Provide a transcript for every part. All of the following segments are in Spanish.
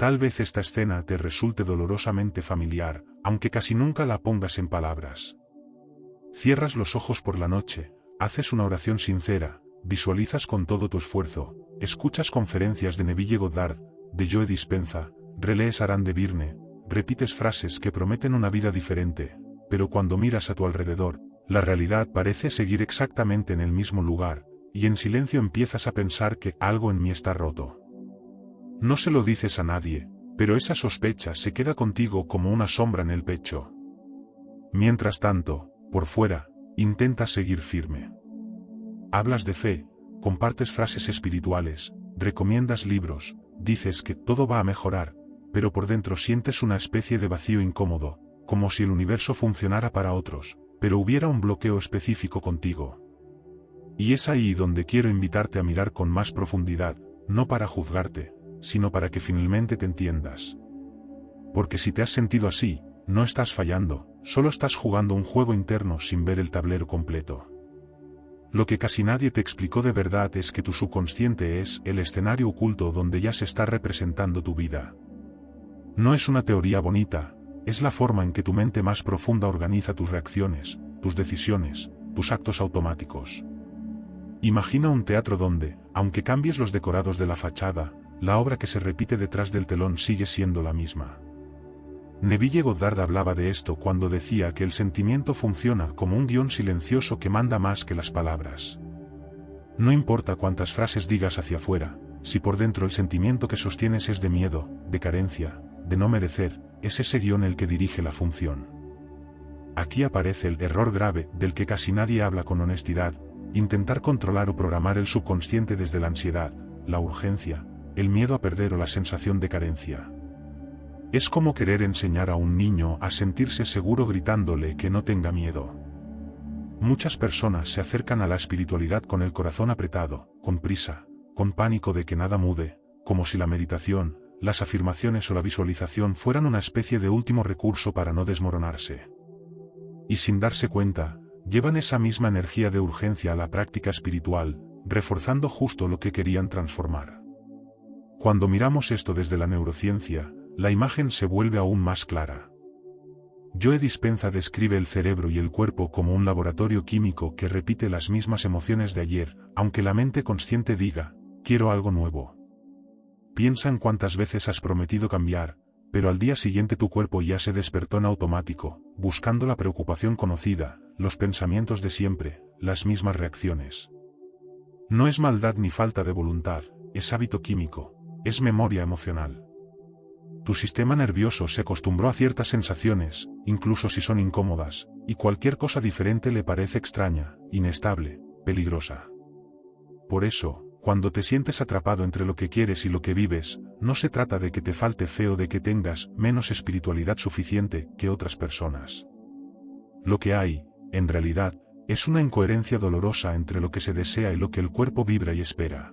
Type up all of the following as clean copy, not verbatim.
Tal vez esta escena te resulte dolorosamente familiar, aunque casi nunca la pongas en palabras. Cierras los ojos por la noche, haces una oración sincera, visualizas con todo tu esfuerzo, escuchas conferencias de Neville Goddard, de Joe Dispenza, relees Arán de Virne, repites frases que prometen una vida diferente, pero cuando miras a tu alrededor, la realidad parece seguir exactamente en el mismo lugar, y en silencio empiezas a pensar que algo en mí está roto. No se lo dices a nadie, pero esa sospecha se queda contigo como una sombra en el pecho. Mientras tanto, por fuera, intentas seguir firme. Hablas de fe, compartes frases espirituales, recomiendas libros, dices que todo va a mejorar, pero por dentro sientes una especie de vacío incómodo, como si el universo funcionara para otros, pero hubiera un bloqueo específico contigo. Y es ahí donde quiero invitarte a mirar con más profundidad, no para juzgarte, sino para que finalmente te entiendas. Porque si te has sentido así, no estás fallando, solo estás jugando un juego interno sin ver el tablero completo. Lo que casi nadie te explicó de verdad es que tu subconsciente es el escenario oculto donde ya se está representando tu vida. No es una teoría bonita, es la forma en que tu mente más profunda organiza tus reacciones, tus decisiones, tus actos automáticos. Imagina un teatro donde, aunque cambies los decorados de la fachada, la obra que se repite detrás del telón sigue siendo la misma. Neville Goddard hablaba de esto cuando decía que el sentimiento funciona como un guión silencioso que manda más que las palabras. No importa cuántas frases digas hacia afuera, si por dentro el sentimiento que sostienes es de miedo, de carencia, de no merecer, es ese guión el que dirige la función. Aquí aparece el error grave del que casi nadie habla con honestidad: intentar controlar o programar el subconsciente desde la ansiedad, la urgencia, el miedo a perder o la sensación de carencia. Es como querer enseñar a un niño a sentirse seguro gritándole que no tenga miedo. Muchas personas se acercan a la espiritualidad con el corazón apretado, con prisa, con pánico de que nada mude, como si la meditación, las afirmaciones o la visualización fueran una especie de último recurso para no desmoronarse. Y sin darse cuenta, llevan esa misma energía de urgencia a la práctica espiritual, reforzando justo lo que querían transformar. Cuando miramos esto desde la neurociencia, la imagen se vuelve aún más clara. Joe Dispenza describe el cerebro y el cuerpo como un laboratorio químico que repite las mismas emociones de ayer, aunque la mente consciente diga, quiero algo nuevo. Piensa en cuántas veces has prometido cambiar, pero al día siguiente tu cuerpo ya se despertó en automático, buscando la preocupación conocida, los pensamientos de siempre, las mismas reacciones. No es maldad ni falta de voluntad, es hábito químico, es memoria emocional. Tu sistema nervioso se acostumbró a ciertas sensaciones, incluso si son incómodas, y cualquier cosa diferente le parece extraña, inestable, peligrosa. Por eso, cuando te sientes atrapado entre lo que quieres y lo que vives, no se trata de que te falte fe o de que tengas menos espiritualidad suficiente que otras personas. Lo que hay, en realidad, es una incoherencia dolorosa entre lo que se desea y lo que el cuerpo vibra y espera.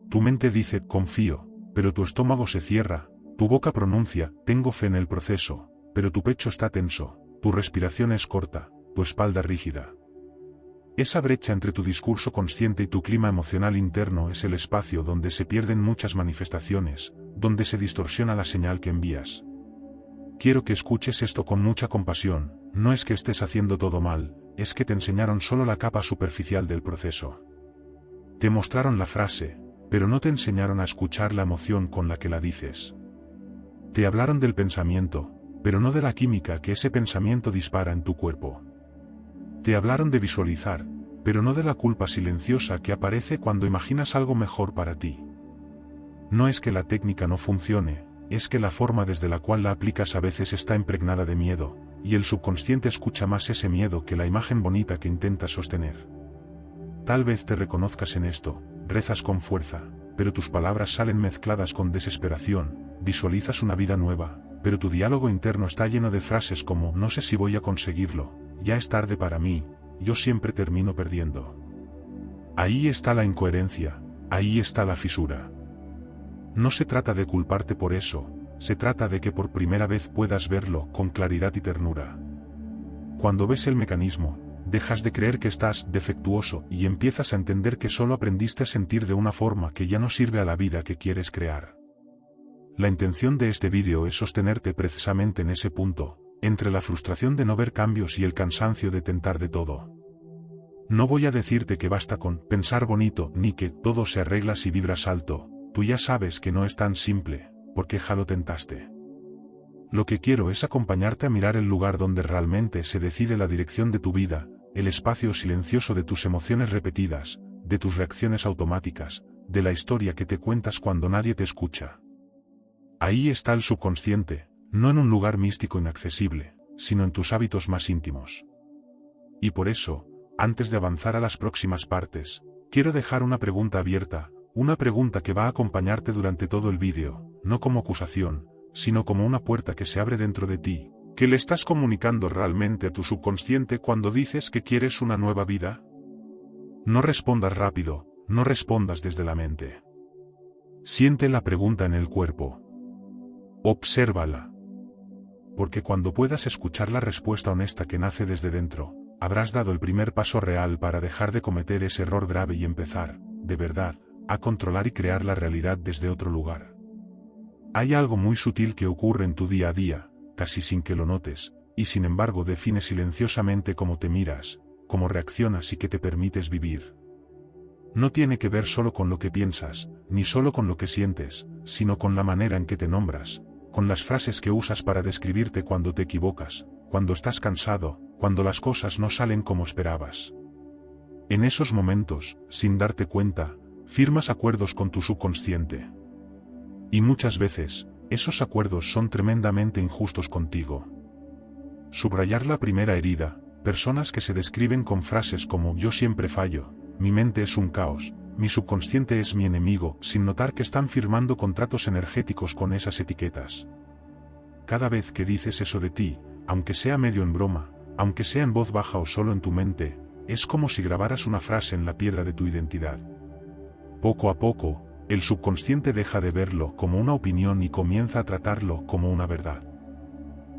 Tu mente dice, confío, pero tu estómago se cierra. Tu boca pronuncia, tengo fe en el proceso, pero tu pecho está tenso, tu respiración es corta, tu espalda rígida. Esa brecha entre tu discurso consciente y tu clima emocional interno es el espacio donde se pierden muchas manifestaciones, donde se distorsiona la señal que envías. Quiero que escuches esto con mucha compasión, no es que estés haciendo todo mal, es que te enseñaron solo la capa superficial del proceso. Te mostraron la frase, pero no te enseñaron a escuchar la emoción con la que la dices. Te hablaron del pensamiento, pero no de la química que ese pensamiento dispara en tu cuerpo. Te hablaron de visualizar, pero no de la culpa silenciosa que aparece cuando imaginas algo mejor para ti. No es que la técnica no funcione, es que la forma desde la cual la aplicas a veces está impregnada de miedo, y el subconsciente escucha más ese miedo que la imagen bonita que intentas sostener. Tal vez te reconozcas en esto, rezas con fuerza, pero tus palabras salen mezcladas con desesperación. Visualizas una vida nueva, pero tu diálogo interno está lleno de frases como no sé si voy a conseguirlo, ya es tarde para mí, yo siempre termino perdiendo. Ahí está la incoherencia, ahí está la fisura. No se trata de culparte por eso, se trata de que por primera vez puedas verlo con claridad y ternura. Cuando ves el mecanismo, dejas de creer que estás defectuoso y empiezas a entender que solo aprendiste a sentir de una forma que ya no sirve a la vida que quieres crear. La intención de este vídeo es sostenerte precisamente en ese punto, entre la frustración de no ver cambios y el cansancio de tentar de todo. No voy a decirte que basta con pensar bonito, ni que todo se arregla si vibras alto, tú ya sabes que no es tan simple, porque ya lo tentaste. Lo que quiero es acompañarte a mirar el lugar donde realmente se decide la dirección de tu vida, el espacio silencioso de tus emociones repetidas, de tus reacciones automáticas, de la historia que te cuentas cuando nadie te escucha. Ahí está el subconsciente, no en un lugar místico inaccesible, sino en tus hábitos más íntimos. Y por eso, antes de avanzar a las próximas partes, quiero dejar una pregunta abierta, una pregunta que va a acompañarte durante todo el vídeo, no como acusación, sino como una puerta que se abre dentro de ti. ¿Qué le estás comunicando realmente a tu subconsciente cuando dices que quieres una nueva vida? No respondas rápido, no respondas desde la mente. Siente la pregunta en el cuerpo. Obsérvala. Porque cuando puedas escuchar la respuesta honesta que nace desde dentro, habrás dado el primer paso real para dejar de cometer ese error grave y empezar, de verdad, a controlar y crear la realidad desde otro lugar. Hay algo muy sutil que ocurre en tu día a día, casi sin que lo notes, y sin embargo define silenciosamente cómo te miras, cómo reaccionas y qué te permites vivir. No tiene que ver solo con lo que piensas, ni solo con lo que sientes, sino con la manera en que te nombras, con las frases que usas para describirte cuando te equivocas, cuando estás cansado, cuando las cosas no salen como esperabas. En esos momentos, sin darte cuenta, firmas acuerdos con tu subconsciente. Y muchas veces, esos acuerdos son tremendamente injustos contigo. Subrayar la primera herida, personas que se describen con frases como yo siempre fallo, mi mente es un caos, mi subconsciente es mi enemigo, sin notar que están firmando contratos energéticos con esas etiquetas. Cada vez que dices eso de ti, aunque sea medio en broma, aunque sea en voz baja o solo en tu mente, es como si grabaras una frase en la piedra de tu identidad. Poco a poco, el subconsciente deja de verlo como una opinión y comienza a tratarlo como una verdad.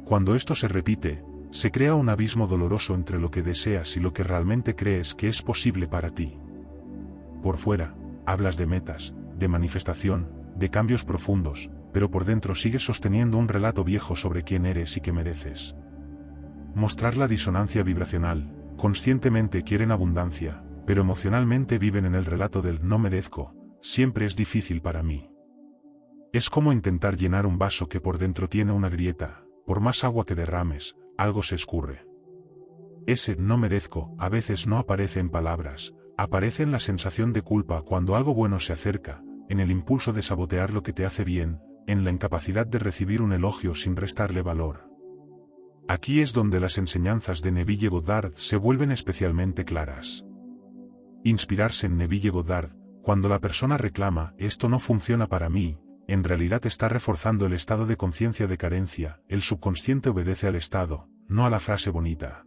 Cuando esto se repite, se crea un abismo doloroso entre lo que deseas y lo que realmente crees que es posible para ti. Por fuera, hablas de metas, de manifestación, de cambios profundos, pero por dentro sigues sosteniendo un relato viejo sobre quién eres y qué mereces. Mostrar la disonancia vibracional, conscientemente quieren abundancia, pero emocionalmente viven en el relato del no merezco, siempre es difícil para mí. Es como intentar llenar un vaso que por dentro tiene una grieta, por más agua que derrames, algo se escurre. Ese no merezco a veces no aparece en palabras, aparece en la sensación de culpa cuando algo bueno se acerca, en el impulso de sabotear lo que te hace bien, en la incapacidad de recibir un elogio sin restarle valor. Aquí es donde las enseñanzas de Neville Goddard se vuelven especialmente claras. Inspirarse en Neville Goddard, cuando la persona reclama esto no funciona para mí, en realidad está reforzando el estado de conciencia de carencia, el subconsciente obedece al estado, no a la frase bonita.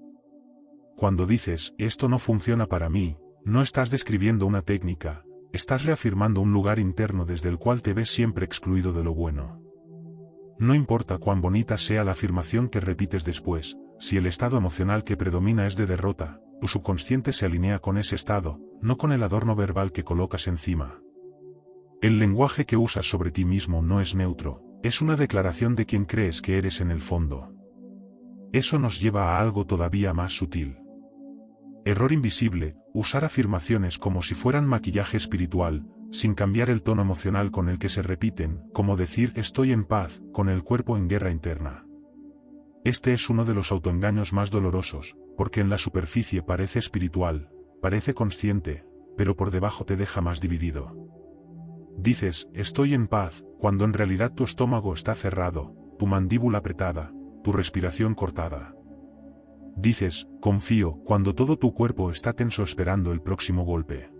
Cuando dices esto no funciona para mí, no estás describiendo una técnica, estás reafirmando un lugar interno desde el cual te ves siempre excluido de lo bueno. No importa cuán bonita sea la afirmación que repites después, si el estado emocional que predomina es de derrota, tu subconsciente se alinea con ese estado, no con el adorno verbal que colocas encima. El lenguaje que usas sobre ti mismo no es neutro, es una declaración de quién crees que eres en el fondo. Eso nos lleva a algo todavía más sutil. Error invisible, usar afirmaciones como si fueran maquillaje espiritual, sin cambiar el tono emocional con el que se repiten, como decir estoy en paz, con el cuerpo en guerra interna. Este es uno de los autoengaños más dolorosos, porque en la superficie parece espiritual, parece consciente, pero por debajo te deja más dividido. Dices, estoy en paz, cuando en realidad tu estómago está cerrado, tu mandíbula apretada, tu respiración cortada. Dices, confío, cuando todo tu cuerpo está tenso esperando el próximo golpe.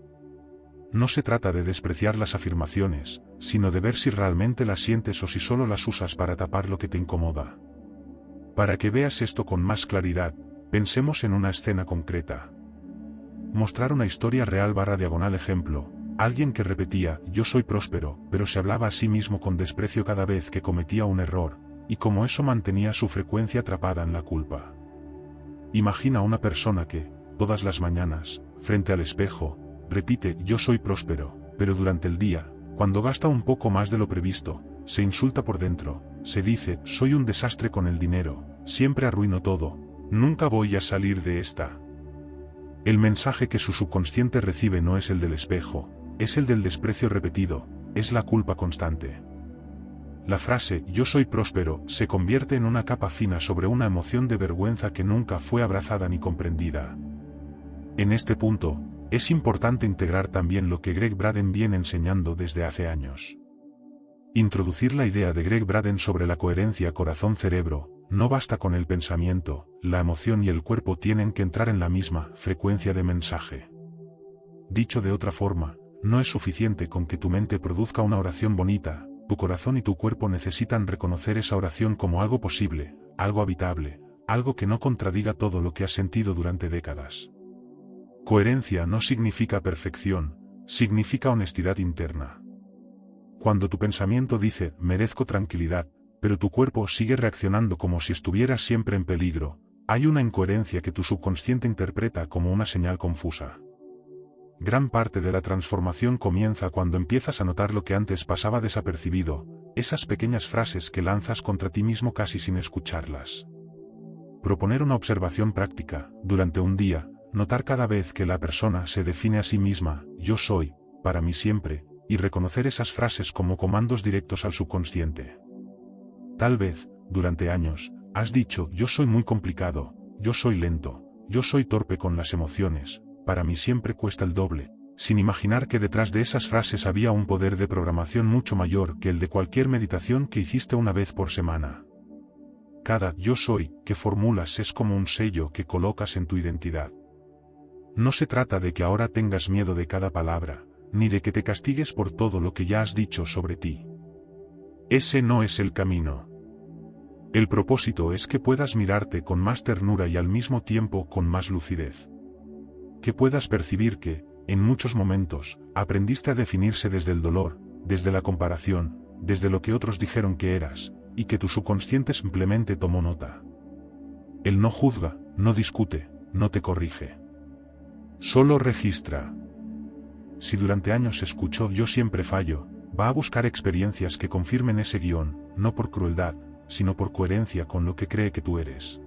No se trata de despreciar las afirmaciones, sino de ver si realmente las sientes o si solo las usas para tapar lo que te incomoda. Para que veas esto con más claridad, pensemos en una escena concreta. Mostrar una historia real / ejemplo, alguien que repetía, yo soy próspero, pero se hablaba a sí mismo con desprecio cada vez que cometía un error, y como eso mantenía su frecuencia atrapada en la culpa. Imagina una persona que, todas las mañanas, frente al espejo, repite yo soy próspero, pero durante el día, cuando gasta un poco más de lo previsto, se insulta por dentro, se dice, soy un desastre con el dinero, siempre arruino todo, nunca voy a salir de esta. El mensaje que su subconsciente recibe no es el del espejo, es el del desprecio repetido, es la culpa constante. La frase, yo soy próspero, se convierte en una capa fina sobre una emoción de vergüenza que nunca fue abrazada ni comprendida. En este punto, es importante integrar también lo que Gregg Braden viene enseñando desde hace años. Introducir la idea de Gregg Braden sobre la coherencia corazón-cerebro, no basta con el pensamiento, la emoción y el cuerpo tienen que entrar en la misma frecuencia de mensaje. Dicho de otra forma, no es suficiente con que tu mente produzca una oración bonita, tu corazón y tu cuerpo necesitan reconocer esa oración como algo posible, algo habitable, algo que no contradiga todo lo que has sentido durante décadas. Coherencia no significa perfección, significa honestidad interna. Cuando tu pensamiento dice, merezco tranquilidad, pero tu cuerpo sigue reaccionando como si estuvieras siempre en peligro, hay una incoherencia que tu subconsciente interpreta como una señal confusa. Gran parte de la transformación comienza cuando empiezas a notar lo que antes pasaba desapercibido, esas pequeñas frases que lanzas contra ti mismo casi sin escucharlas. Proponer una observación práctica, durante un día, notar cada vez que la persona se define a sí misma, yo soy, para mí siempre, y reconocer esas frases como comandos directos al subconsciente. Tal vez, durante años, has dicho, yo soy muy complicado, yo soy lento, yo soy torpe con las emociones, para mí siempre cuesta el doble, sin imaginar que detrás de esas frases había un poder de programación mucho mayor que el de cualquier meditación que hiciste una vez por semana. Cada yo soy que formulas es como un sello que colocas en tu identidad. No se trata de que ahora tengas miedo de cada palabra, ni de que te castigues por todo lo que ya has dicho sobre ti. Ese no es el camino. El propósito es que puedas mirarte con más ternura y al mismo tiempo con más lucidez. Que puedas percibir que, en muchos momentos, aprendiste a definirse desde el dolor, desde la comparación, desde lo que otros dijeron que eras, y que tu subconsciente simplemente tomó nota. Él no juzga, no discute, no te corrige. Solo registra. Si durante años escuchó yo siempre fallo, va a buscar experiencias que confirmen ese guión, no por crueldad, sino por coherencia con lo que cree que tú eres.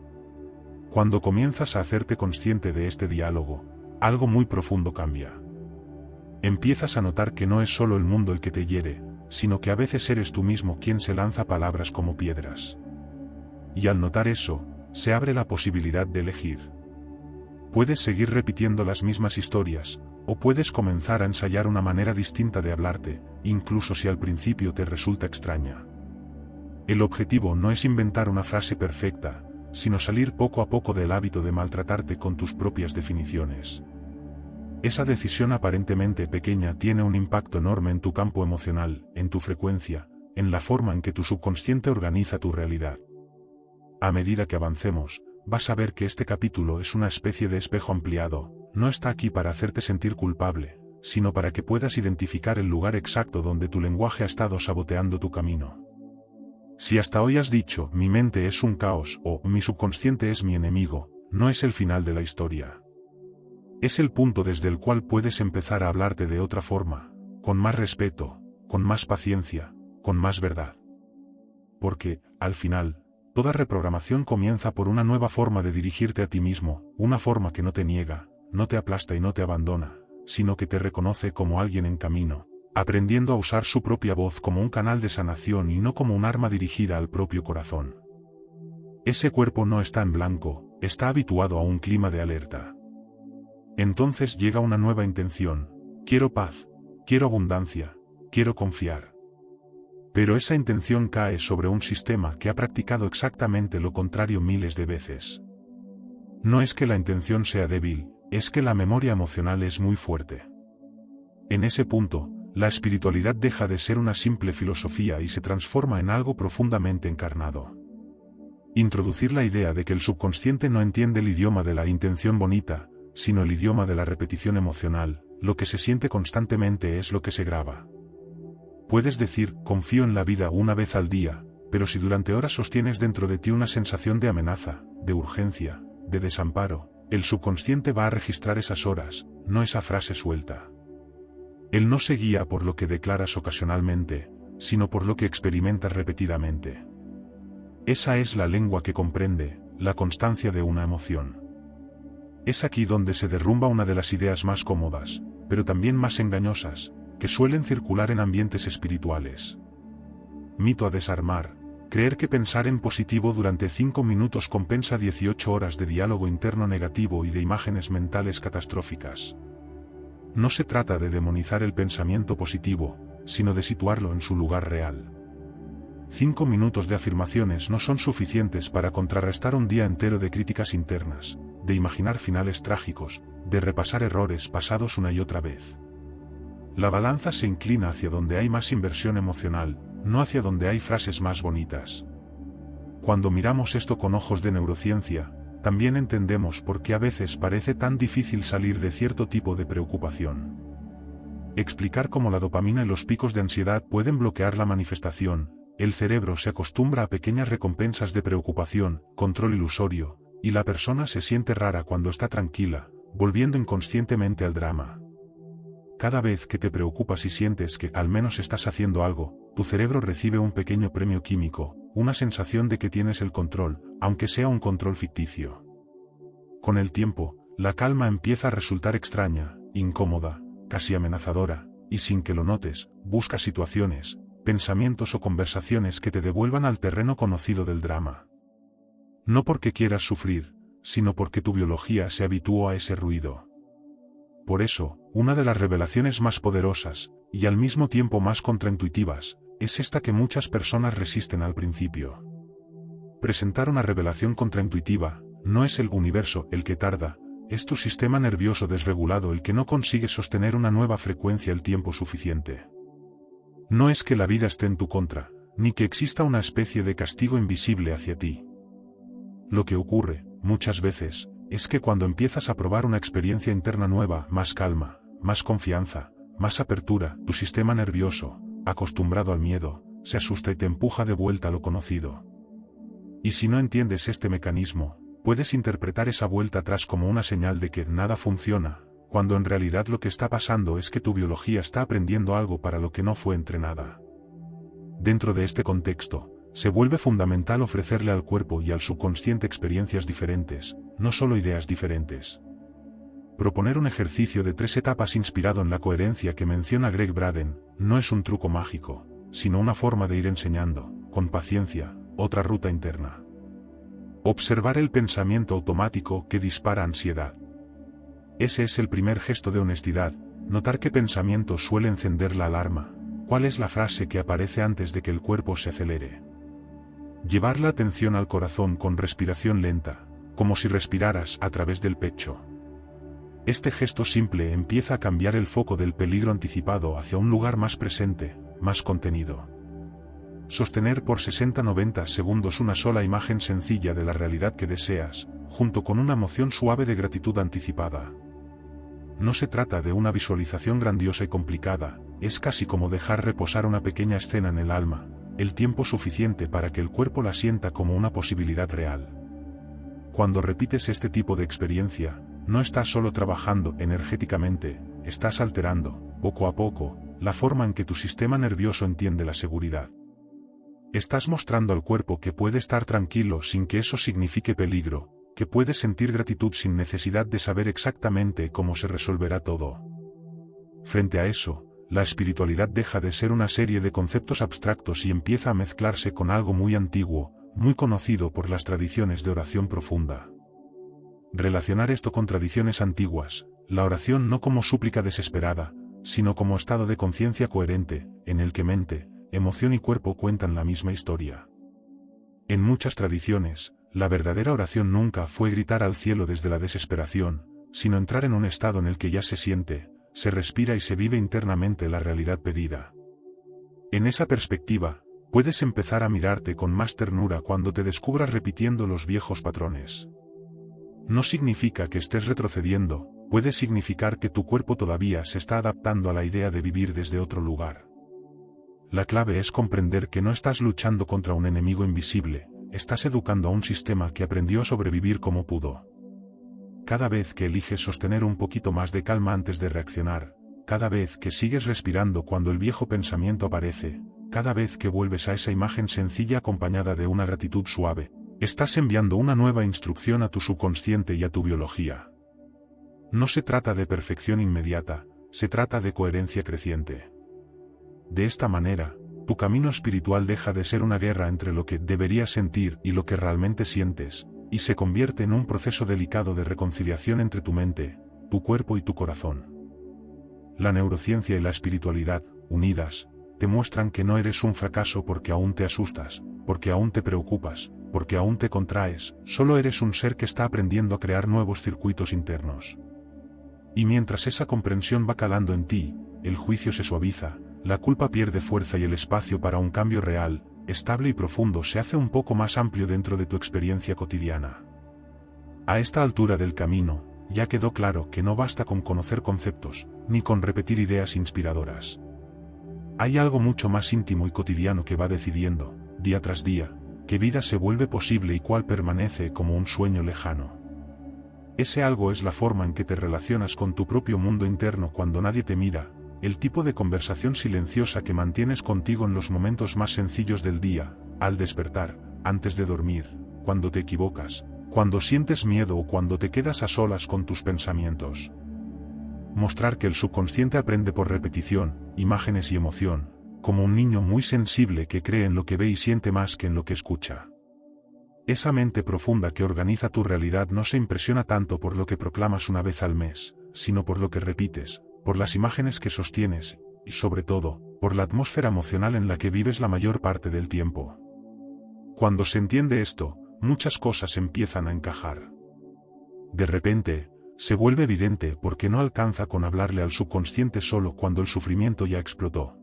Cuando comienzas a hacerte consciente de este diálogo, algo muy profundo cambia. Empiezas a notar que no es solo el mundo el que te hiere, sino que a veces eres tú mismo quien se lanza palabras como piedras. Y al notar eso, se abre la posibilidad de elegir. Puedes seguir repitiendo las mismas historias, o puedes comenzar a ensayar una manera distinta de hablarte, incluso si al principio te resulta extraña. El objetivo no es inventar una frase perfecta, sino salir poco a poco del hábito de maltratarte con tus propias definiciones. Esa decisión aparentemente pequeña tiene un impacto enorme en tu campo emocional, en tu frecuencia, en la forma en que tu subconsciente organiza tu realidad. A medida que avancemos, vas a ver que este capítulo es una especie de espejo ampliado, no está aquí para hacerte sentir culpable, sino para que puedas identificar el lugar exacto donde tu lenguaje ha estado saboteando tu camino. Si hasta hoy has dicho, mi mente es un caos, o mi subconsciente es mi enemigo, no es el final de la historia. Es el punto desde el cual puedes empezar a hablarte de otra forma, con más respeto, con más paciencia, con más verdad. Porque, al final, toda reprogramación comienza por una nueva forma de dirigirte a ti mismo, una forma que no te niega, no te aplasta y no te abandona, sino que te reconoce como alguien en camino, aprendiendo a usar su propia voz como un canal de sanación y no como un arma dirigida al propio corazón. Ese cuerpo no está en blanco, está habituado a un clima de alerta. Entonces llega una nueva intención, quiero paz, quiero abundancia, quiero confiar. Pero esa intención cae sobre un sistema que ha practicado exactamente lo contrario miles de veces. No es que la intención sea débil, es que la memoria emocional es muy fuerte. En ese punto, la espiritualidad deja de ser una simple filosofía y se transforma en algo profundamente encarnado. Introducir la idea de que el subconsciente no entiende el idioma de la intención bonita, sino el idioma de la repetición emocional, lo que se siente constantemente es lo que se graba. Puedes decir, confío en la vida una vez al día, pero si durante horas sostienes dentro de ti una sensación de amenaza, de urgencia, de desamparo, el subconsciente va a registrar esas horas, no esa frase suelta. Él no se guía por lo que declaras ocasionalmente, sino por lo que experimentas repetidamente. Esa es la lengua que comprende la constancia de una emoción. Es aquí donde se derrumba una de las ideas más cómodas, pero también más engañosas, que suelen circular en ambientes espirituales. Mito a desarmar: creer que pensar en positivo durante 5 minutos compensa 18 horas de diálogo interno negativo y de imágenes mentales catastróficas. No se trata de demonizar el pensamiento positivo, sino de situarlo en su lugar real. 5 minutos de afirmaciones no son suficientes para contrarrestar un día entero de críticas internas, de imaginar finales trágicos, de repasar errores pasados una y otra vez. La balanza se inclina hacia donde hay más inversión emocional, no hacia donde hay frases más bonitas. Cuando miramos esto con ojos de neurociencia, también entendemos por qué a veces parece tan difícil salir de cierto tipo de preocupación. Explicar cómo la dopamina y los picos de ansiedad pueden bloquear la manifestación. El cerebro se acostumbra a pequeñas recompensas de preocupación, control ilusorio, y la persona se siente rara cuando está tranquila, volviendo inconscientemente al drama. Cada vez que te preocupas y sientes que al menos estás haciendo algo, tu cerebro recibe un pequeño premio químico, una sensación de que tienes el control, aunque sea un control ficticio. Con el tiempo, la calma empieza a resultar extraña, incómoda, casi amenazadora, y sin que lo notes, buscas situaciones, pensamientos o conversaciones que te devuelvan al terreno conocido del drama. No porque quieras sufrir, sino porque tu biología se habituó a ese ruido. Por eso, una de las revelaciones más poderosas, y al mismo tiempo más contraintuitivas, es esta que muchas personas resisten al principio. Presentar una revelación contraintuitiva, no es el universo el que tarda, es tu sistema nervioso desregulado el que no consigue sostener una nueva frecuencia el tiempo suficiente. No es que la vida esté en tu contra, ni que exista una especie de castigo invisible hacia ti. Lo que ocurre, muchas veces, es que cuando empiezas a probar una experiencia interna nueva, más calma, más confianza, más apertura, tu sistema nervioso, acostumbrado al miedo, se asusta y te empuja de vuelta a lo conocido. Y si no entiendes este mecanismo, puedes interpretar esa vuelta atrás como una señal de que nada funciona, cuando en realidad lo que está pasando es que tu biología está aprendiendo algo para lo que no fue entrenada. Dentro de este contexto, se vuelve fundamental ofrecerle al cuerpo y al subconsciente experiencias diferentes, no solo ideas diferentes. Proponer un ejercicio de 3 etapas inspirado en la coherencia que menciona Greg Braden, no es un truco mágico, sino una forma de ir enseñando, con paciencia, otra ruta interna. Observar el pensamiento automático que dispara ansiedad. Ese es el primer gesto de honestidad, notar qué pensamiento suele encender la alarma, cuál es la frase que aparece antes de que el cuerpo se acelere. Llevar la atención al corazón con respiración lenta, como si respiraras a través del pecho. Este gesto simple empieza a cambiar el foco del peligro anticipado hacia un lugar más presente, más contenido. Sostener por 60-90 segundos una sola imagen sencilla de la realidad que deseas, junto con una emoción suave de gratitud anticipada. No se trata de una visualización grandiosa y complicada, es casi como dejar reposar una pequeña escena en el alma, el tiempo suficiente para que el cuerpo la sienta como una posibilidad real. Cuando repites este tipo de experiencia, no estás solo trabajando energéticamente, estás alterando, poco a poco, la forma en que tu sistema nervioso entiende la seguridad. Estás mostrando al cuerpo que puede estar tranquilo sin que eso signifique peligro, que puede sentir gratitud sin necesidad de saber exactamente cómo se resolverá todo. Frente a eso, la espiritualidad deja de ser una serie de conceptos abstractos y empieza a mezclarse con algo muy antiguo, muy conocido por las tradiciones de oración profunda. Relacionar esto con tradiciones antiguas, la oración no como súplica desesperada, sino como estado de conciencia coherente, en el que mente, emoción y cuerpo cuentan la misma historia. En muchas tradiciones, la verdadera oración nunca fue gritar al cielo desde la desesperación, sino entrar en un estado en el que ya se siente, se respira y se vive internamente la realidad pedida. En esa perspectiva, puedes empezar a mirarte con más ternura cuando te descubras repitiendo los viejos patrones. No significa que estés retrocediendo, puede significar que tu cuerpo todavía se está adaptando a la idea de vivir desde otro lugar. La clave es comprender que no estás luchando contra un enemigo invisible, estás educando a un sistema que aprendió a sobrevivir como pudo. Cada vez que eliges sostener un poquito más de calma antes de reaccionar, cada vez que sigues respirando cuando el viejo pensamiento aparece, cada vez que vuelves a esa imagen sencilla acompañada de una gratitud suave, estás enviando una nueva instrucción a tu subconsciente y a tu biología. No se trata de perfección inmediata, se trata de coherencia creciente. De esta manera, tu camino espiritual deja de ser una guerra entre lo que deberías sentir y lo que realmente sientes, y se convierte en un proceso delicado de reconciliación entre tu mente, tu cuerpo y tu corazón. La neurociencia y la espiritualidad, unidas, te muestran que no eres un fracaso porque aún te asustas, porque aún te preocupas, porque aún te contraes, solo eres un ser que está aprendiendo a crear nuevos circuitos internos. Y mientras esa comprensión va calando en ti, el juicio se suaviza, la culpa pierde fuerza y el espacio para un cambio real, estable y profundo se hace un poco más amplio dentro de tu experiencia cotidiana. A esta altura del camino, ya quedó claro que no basta con conocer conceptos, ni con repetir ideas inspiradoras. Hay algo mucho más íntimo y cotidiano que va decidiendo, día tras día, qué vida se vuelve posible y cuál permanece como un sueño lejano. Ese algo es la forma en que te relacionas con tu propio mundo interno cuando nadie te mira, el tipo de conversación silenciosa que mantienes contigo en los momentos más sencillos del día, al despertar, antes de dormir, cuando te equivocas, cuando sientes miedo o cuando te quedas a solas con tus pensamientos. Mostrar que el subconsciente aprende por repetición, imágenes y emoción, como un niño muy sensible que cree en lo que ve y siente más que en lo que escucha. Esa mente profunda que organiza tu realidad no se impresiona tanto por lo que proclamas una vez al mes, sino por lo que repites, por las imágenes que sostienes, y sobre todo, por la atmósfera emocional en la que vives la mayor parte del tiempo. Cuando se entiende esto, muchas cosas empiezan a encajar. De repente, se vuelve evidente por qué no alcanza con hablarle al subconsciente solo cuando el sufrimiento ya explotó.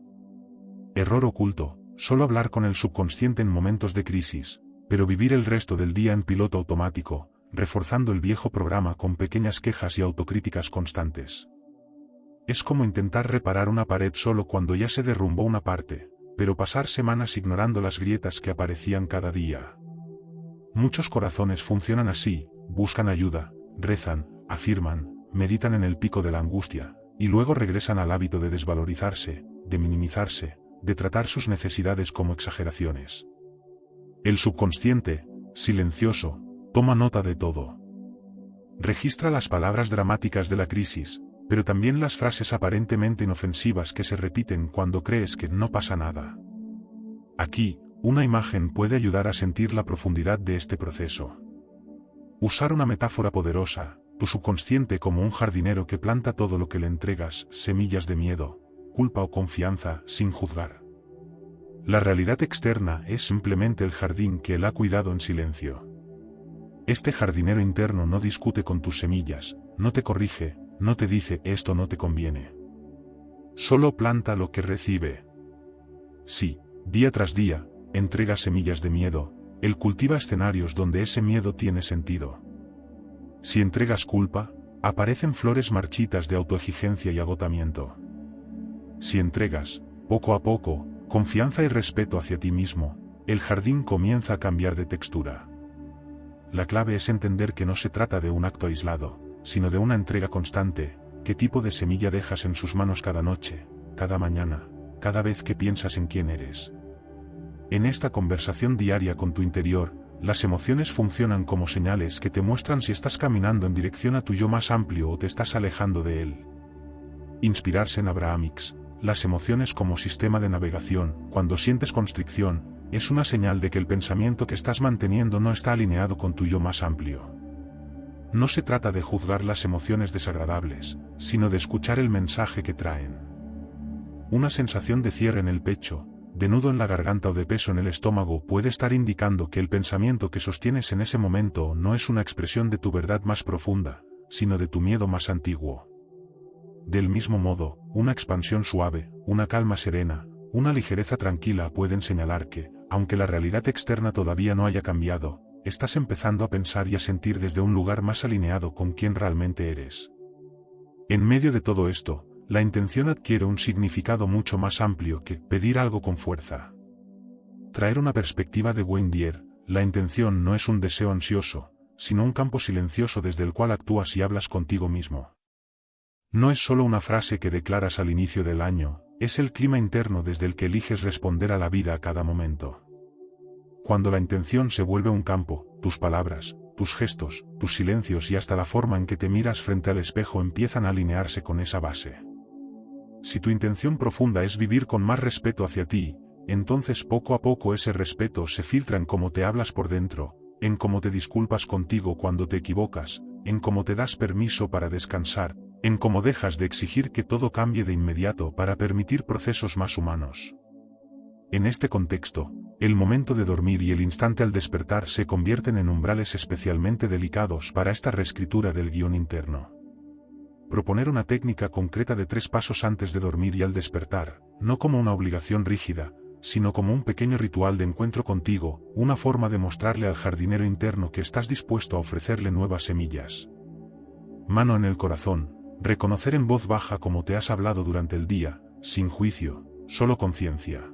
Error oculto, solo hablar con el subconsciente en momentos de crisis, pero vivir el resto del día en piloto automático, reforzando el viejo programa con pequeñas quejas y autocríticas constantes. Es como intentar reparar una pared solo cuando ya se derrumbó una parte, pero pasar semanas ignorando las grietas que aparecían cada día. Muchos corazones funcionan así, buscan ayuda, rezan, afirman, meditan en el pico de la angustia, y luego regresan al hábito de desvalorizarse, de minimizarse, de tratar sus necesidades como exageraciones. El subconsciente, silencioso, toma nota de todo. Registra las palabras dramáticas de la crisis, pero también las frases aparentemente inofensivas que se repiten cuando crees que no pasa nada. Aquí, una imagen puede ayudar a sentir la profundidad de este proceso. Usar una metáfora poderosa, tu subconsciente como un jardinero que planta todo lo que le entregas, semillas de miedo, culpa o confianza, sin juzgar. La realidad externa es simplemente el jardín que él ha cuidado en silencio. Este jardinero interno no discute con tus semillas, no te corrige, no te dice esto no te conviene. Solo planta lo que recibe. Sí, día tras día, entrega semillas de miedo, él cultiva escenarios donde ese miedo tiene sentido. Si entregas culpa, aparecen flores marchitas de autoexigencia y agotamiento. Si entregas, poco a poco, confianza y respeto hacia ti mismo, el jardín comienza a cambiar de textura. La clave es entender que no se trata de un acto aislado, sino de una entrega constante. ¿Qué tipo de semilla dejas en sus manos cada noche, cada mañana, cada vez que piensas en quién eres? En esta conversación diaria con tu interior, las emociones funcionan como señales que te muestran si estás caminando en dirección a tu yo más amplio o te estás alejando de él. Inspirarse en Abrahamics. Las emociones como sistema de navegación, cuando sientes constricción, es una señal de que el pensamiento que estás manteniendo no está alineado con tu yo más amplio. No se trata de juzgar las emociones desagradables, sino de escuchar el mensaje que traen. Una sensación de cierre en el pecho, de nudo en la garganta o de peso en el estómago puede estar indicando que el pensamiento que sostienes en ese momento no es una expresión de tu verdad más profunda, sino de tu miedo más antiguo. Del mismo modo, una expansión suave, una calma serena, una ligereza tranquila pueden señalar que, aunque la realidad externa todavía no haya cambiado, estás empezando a pensar y a sentir desde un lugar más alineado con quien realmente eres. En medio de todo esto, la intención adquiere un significado mucho más amplio que pedir algo con fuerza. Traer una perspectiva de Wayne Dyer, la intención no es un deseo ansioso, sino un campo silencioso desde el cual actúas y hablas contigo mismo. No es solo una frase que declaras al inicio del año, es el clima interno desde el que eliges responder a la vida a cada momento. Cuando la intención se vuelve un campo, tus palabras, tus gestos, tus silencios y hasta la forma en que te miras frente al espejo empiezan a alinearse con esa base. Si tu intención profunda es vivir con más respeto hacia ti, entonces poco a poco ese respeto se filtra en cómo te hablas por dentro, en cómo te disculpas contigo cuando te equivocas, en cómo te das permiso para descansar, en cómo dejas de exigir que todo cambie de inmediato para permitir procesos más humanos. En este contexto, el momento de dormir y el instante al despertar se convierten en umbrales especialmente delicados para esta reescritura del guión interno. Proponer una técnica concreta de 3 pasos antes de dormir y al despertar, no como una obligación rígida, sino como un pequeño ritual de encuentro contigo, una forma de mostrarle al jardinero interno que estás dispuesto a ofrecerle nuevas semillas. Mano en el corazón, reconocer en voz baja cómo te has hablado durante el día, sin juicio, solo conciencia.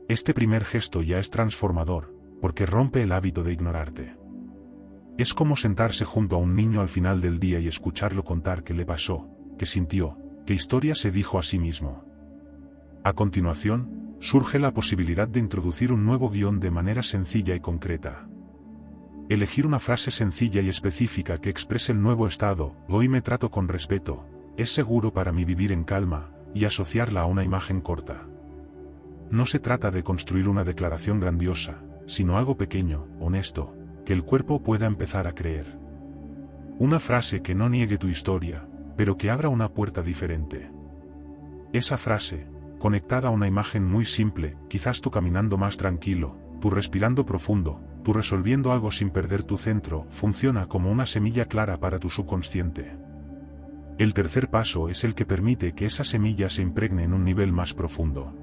Este primer gesto ya es transformador, porque rompe el hábito de ignorarte. Es como sentarse junto a un niño al final del día y escucharlo contar qué le pasó, qué sintió, qué historia se dijo a sí mismo. A continuación, surge la posibilidad de introducir un nuevo guión de manera sencilla y concreta. Elegir una frase sencilla y específica que exprese el nuevo estado, hoy me trato con respeto, es seguro para mí vivir en calma, y asociarla a una imagen corta. No se trata de construir una declaración grandiosa, sino algo pequeño, honesto, que el cuerpo pueda empezar a creer. Una frase que no niegue tu historia, pero que abra una puerta diferente. Esa frase, conectada a una imagen muy simple, quizás tú caminando más tranquilo, tú respirando profundo, tú resolviendo algo sin perder tu centro, funciona como una semilla clara para tu subconsciente. El tercer paso es el que permite que esa semilla se impregne en un nivel más profundo.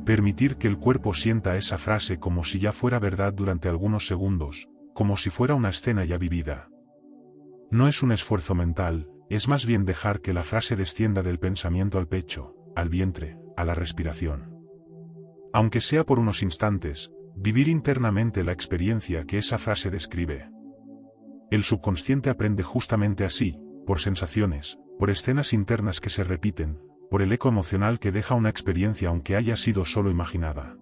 Permitir que el cuerpo sienta esa frase como si ya fuera verdad durante algunos segundos, como si fuera una escena ya vivida. No es un esfuerzo mental, es más bien dejar que la frase descienda del pensamiento al pecho, al vientre, a la respiración. Aunque sea por unos instantes, vivir internamente la experiencia que esa frase describe. El subconsciente aprende justamente así, por sensaciones, por escenas internas que se repiten, por el eco emocional que deja una experiencia aunque haya sido solo imaginada.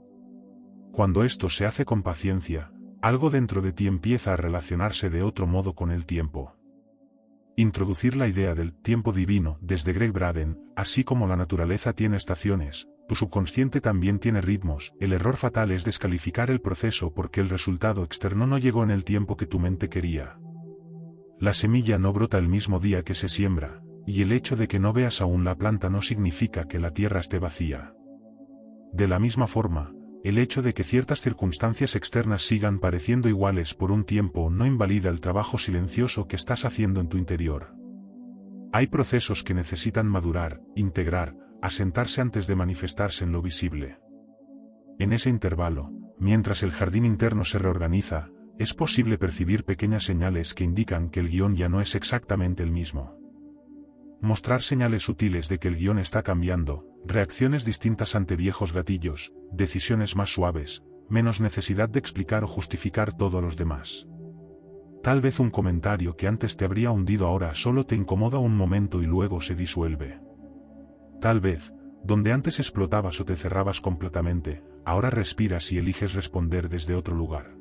Cuando esto se hace con paciencia, algo dentro de ti empieza a relacionarse de otro modo con el tiempo. Introducir la idea del tiempo divino desde Greg Braden, así como la naturaleza tiene estaciones, tu subconsciente también tiene ritmos. El error fatal es descalificar el proceso porque el resultado externo no llegó en el tiempo que tu mente quería. La semilla no brota el mismo día que se siembra, y el hecho de que no veas aún la planta no significa que la tierra esté vacía. De la misma forma, el hecho de que ciertas circunstancias externas sigan pareciendo iguales por un tiempo no invalida el trabajo silencioso que estás haciendo en tu interior. Hay procesos que necesitan madurar, integrar, asentarse antes de manifestarse en lo visible. En ese intervalo, mientras el jardín interno se reorganiza, es posible percibir pequeñas señales que indican que el guión ya no es exactamente el mismo. Mostrar señales sutiles de que el guión está cambiando, reacciones distintas ante viejos gatillos, decisiones más suaves, menos necesidad de explicar o justificar todo a los demás. Tal vez un comentario que antes te habría hundido ahora solo te incomoda un momento y luego se disuelve. Tal vez, donde antes explotabas o te cerrabas completamente, ahora respiras y eliges responder desde otro lugar.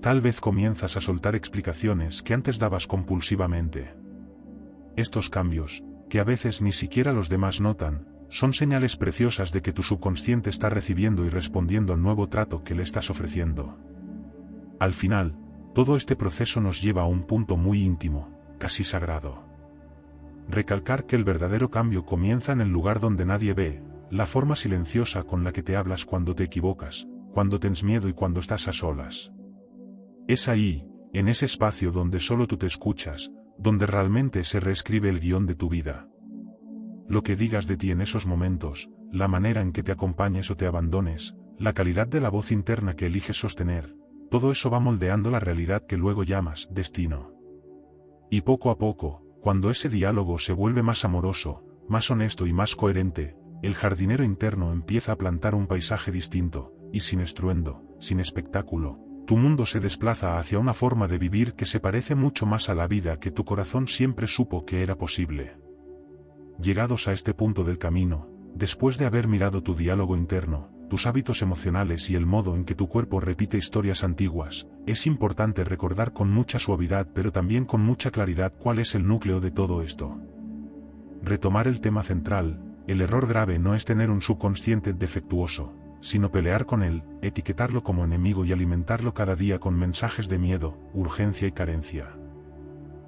Tal vez comienzas a soltar explicaciones que antes dabas compulsivamente. Estos cambios, que a veces ni siquiera los demás notan, son señales preciosas de que tu subconsciente está recibiendo y respondiendo al nuevo trato que le estás ofreciendo. Al final, todo este proceso nos lleva a un punto muy íntimo, casi sagrado. Recalcar que el verdadero cambio comienza en el lugar donde nadie ve, la forma silenciosa con la que te hablas cuando te equivocas, cuando tienes miedo y cuando estás a solas. Es ahí, en ese espacio donde solo tú te escuchas, donde realmente se reescribe el guión de tu vida. Lo que digas de ti en esos momentos, la manera en que te acompañes o te abandones, la calidad de la voz interna que eliges sostener, todo eso va moldeando la realidad que luego llamas destino. Y poco a poco, cuando ese diálogo se vuelve más amoroso, más honesto y más coherente, el jardinero interno empieza a plantar un paisaje distinto, y sin estruendo, sin espectáculo. Tu mundo se desplaza hacia una forma de vivir que se parece mucho más a la vida que tu corazón siempre supo que era posible. Llegados a este punto del camino, después de haber mirado tu diálogo interno, tus hábitos emocionales y el modo en que tu cuerpo repite historias antiguas, es importante recordar con mucha suavidad pero también con mucha claridad cuál es el núcleo de todo esto. Retomar el tema central, el error grave no es tener un subconsciente defectuoso, sino pelear con él, etiquetarlo como enemigo y alimentarlo cada día con mensajes de miedo, urgencia y carencia.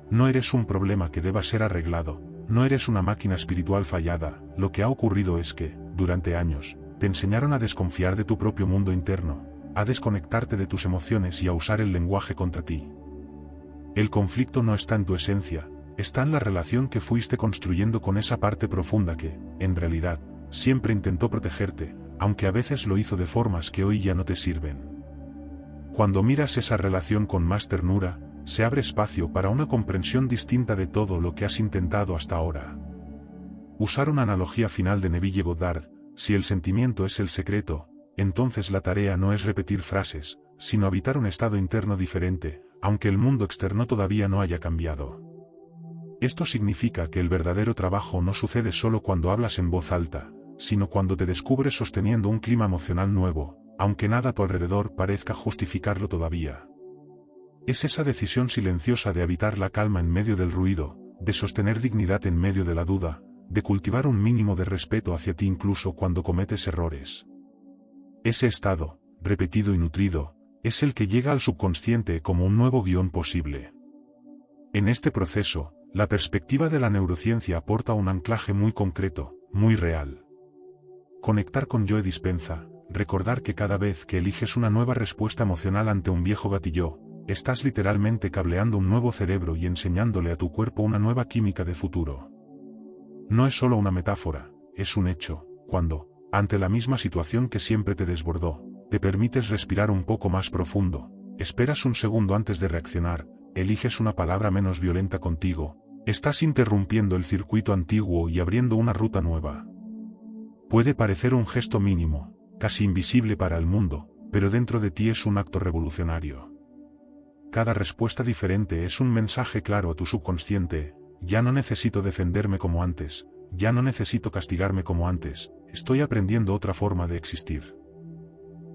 No eres un problema que deba ser arreglado, no eres una máquina espiritual fallada, lo que ha ocurrido es que, durante años, te enseñaron a desconfiar de tu propio mundo interno, a desconectarte de tus emociones y a usar el lenguaje contra ti. El conflicto no está en tu esencia, está en la relación que fuiste construyendo con esa parte profunda que, en realidad, siempre intentó protegerte, aunque a veces lo hizo de formas que hoy ya no te sirven. Cuando miras esa relación con más ternura, se abre espacio para una comprensión distinta de todo lo que has intentado hasta ahora. Usar una analogía final de Neville Goddard, si el sentimiento es el secreto, entonces la tarea no es repetir frases, sino habitar un estado interno diferente, aunque el mundo externo todavía no haya cambiado. Esto significa que el verdadero trabajo no sucede solo cuando hablas en voz alta, sino cuando te descubres sosteniendo un clima emocional nuevo, aunque nada a tu alrededor parezca justificarlo todavía. Es esa decisión silenciosa de habitar la calma en medio del ruido, de sostener dignidad en medio de la duda, de cultivar un mínimo de respeto hacia ti incluso cuando cometes errores. Ese estado, repetido y nutrido, es el que llega al subconsciente como un nuevo guión posible. En este proceso, la perspectiva de la neurociencia aporta un anclaje muy concreto, muy real. Conectar con Joe Dispenza, recordar que cada vez que eliges una nueva respuesta emocional ante un viejo gatillo, estás literalmente cableando un nuevo cerebro y enseñándole a tu cuerpo una nueva química de futuro. No es solo una metáfora, es un hecho, cuando, ante la misma situación que siempre te desbordó, te permites respirar un poco más profundo, esperas un segundo antes de reaccionar, eliges una palabra menos violenta contigo, estás interrumpiendo el circuito antiguo y abriendo una ruta nueva. Puede parecer un gesto mínimo, casi invisible para el mundo, pero dentro de ti es un acto revolucionario. Cada respuesta diferente es un mensaje claro a tu subconsciente: ya no necesito defenderme como antes, ya no necesito castigarme como antes, estoy aprendiendo otra forma de existir.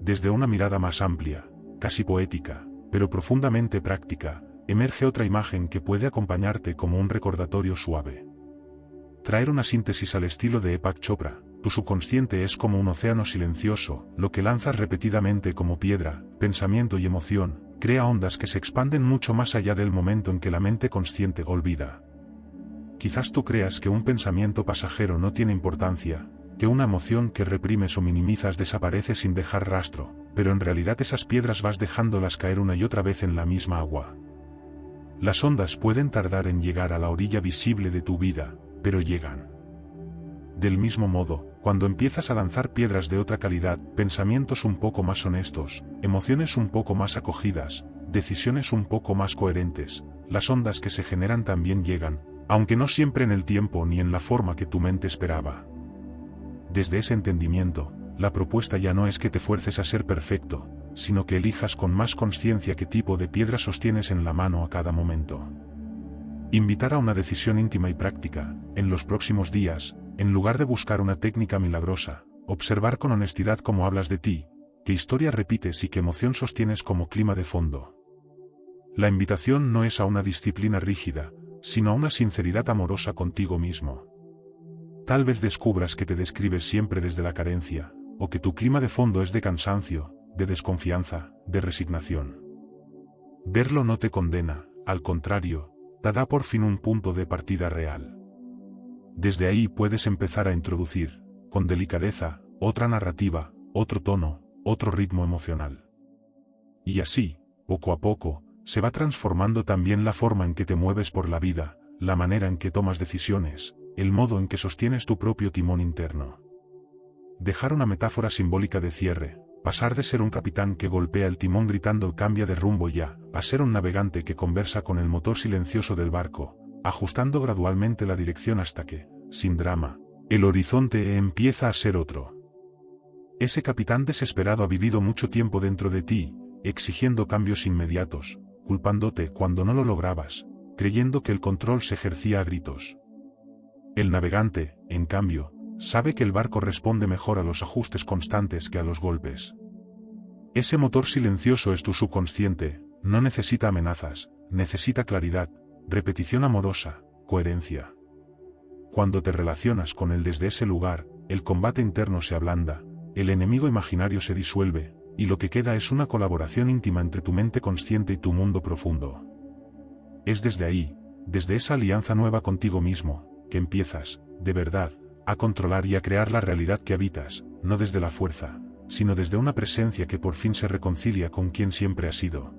Desde una mirada más amplia, casi poética, pero profundamente práctica, emerge otra imagen que puede acompañarte como un recordatorio suave. Traer una síntesis al estilo de Deepak Chopra: tu subconsciente es como un océano silencioso, lo que lanzas repetidamente como piedra, pensamiento y emoción, crea ondas que se expanden mucho más allá del momento en que la mente consciente olvida. Quizás tú creas que un pensamiento pasajero no tiene importancia, que una emoción que reprimes o minimizas desaparece sin dejar rastro, pero en realidad esas piedras vas dejándolas caer una y otra vez en la misma agua. Las ondas pueden tardar en llegar a la orilla visible de tu vida, pero llegan. Del mismo modo, cuando empiezas a lanzar piedras de otra calidad, pensamientos un poco más honestos, emociones un poco más acogidas, decisiones un poco más coherentes, las ondas que se generan también llegan, aunque no siempre en el tiempo ni en la forma que tu mente esperaba. Desde ese entendimiento, la propuesta ya no es que te fuerces a ser perfecto, sino que elijas con más conciencia qué tipo de piedra sostienes en la mano a cada momento. Invitar a una decisión íntima y práctica, en los próximos días, en lugar de buscar una técnica milagrosa, observar con honestidad cómo hablas de ti, qué historia repites y qué emoción sostienes como clima de fondo. La invitación no es a una disciplina rígida, sino a una sinceridad amorosa contigo mismo. Tal vez descubras que te describes siempre desde la carencia, o que tu clima de fondo es de cansancio, de desconfianza, de resignación. Verlo no te condena, al contrario, te da por fin un punto de partida real. Desde ahí puedes empezar a introducir, con delicadeza, otra narrativa, otro tono, otro ritmo emocional. Y así, poco a poco, se va transformando también la forma en que te mueves por la vida, la manera en que tomas decisiones, el modo en que sostienes tu propio timón interno. Dejar una metáfora simbólica de cierre, pasar de ser un capitán que golpea el timón gritando cambia de rumbo ya, a ser un navegante que conversa con el motor silencioso del barco, ajustando gradualmente la dirección hasta que, sin drama, el horizonte empieza a ser otro. Ese capitán desesperado ha vivido mucho tiempo dentro de ti, exigiendo cambios inmediatos, culpándote cuando no lo lograbas, creyendo que el control se ejercía a gritos. El navegante, en cambio, sabe que el barco responde mejor a los ajustes constantes que a los golpes. Ese motor silencioso es tu subconsciente, no necesita amenazas, necesita claridad, repetición amorosa, coherencia. Cuando te relacionas con él desde ese lugar, el combate interno se ablanda, el enemigo imaginario se disuelve, y lo que queda es una colaboración íntima entre tu mente consciente y tu mundo profundo. Es desde ahí, desde esa alianza nueva contigo mismo, que empiezas, de verdad, a controlar y a crear la realidad que habitas, no desde la fuerza, sino desde una presencia que por fin se reconcilia con quien siempre has sido.